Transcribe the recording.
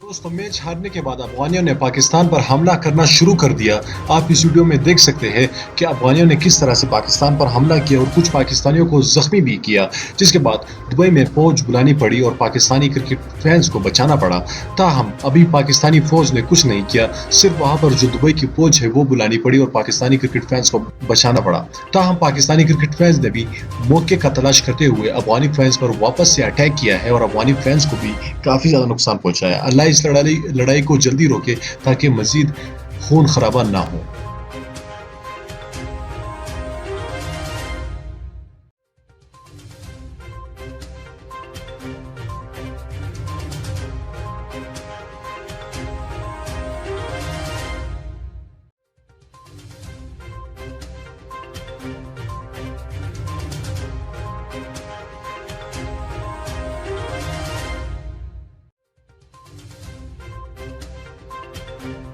दोस्तों, मैच हारने के बाद अफगानियों ने पाकिस्तान पर हमला करना शुरू कर दिया। आप इस वीडियो में देख सकते हैं कि अफगानियों ने किस तरह से पाकिस्तान पर हमला किया और कुछ पाकिस्तानियों को जख्मी भी किया, जिसके बाद दुबई में फौज बुलानी पड़ी और पाकिस्तानी क्रिकेट फैंस को बचाना पड़ा। ताहम अभी पाकिस्तानी फौज ने कुछ नहीं किया, सिर्फ वहां पर जो दुबई की फौज है वो बुलानी पड़ी और पाकिस्तानी क्रिकेट फैंस को बचाना पड़ा। ताहम पाकिस्तानी क्रिकेट फैंस ने भी मौके का तलाश करते हुए अफगानी फैंस पर वापस से अटैक किया है और अफगानी फैंस को भी काफी ज्यादा नुकसान पहुंचाया। अल्लाह इस लड़ाई को जल्दी रोके ताकि मजीद खून खराबा ना हो। Thank you.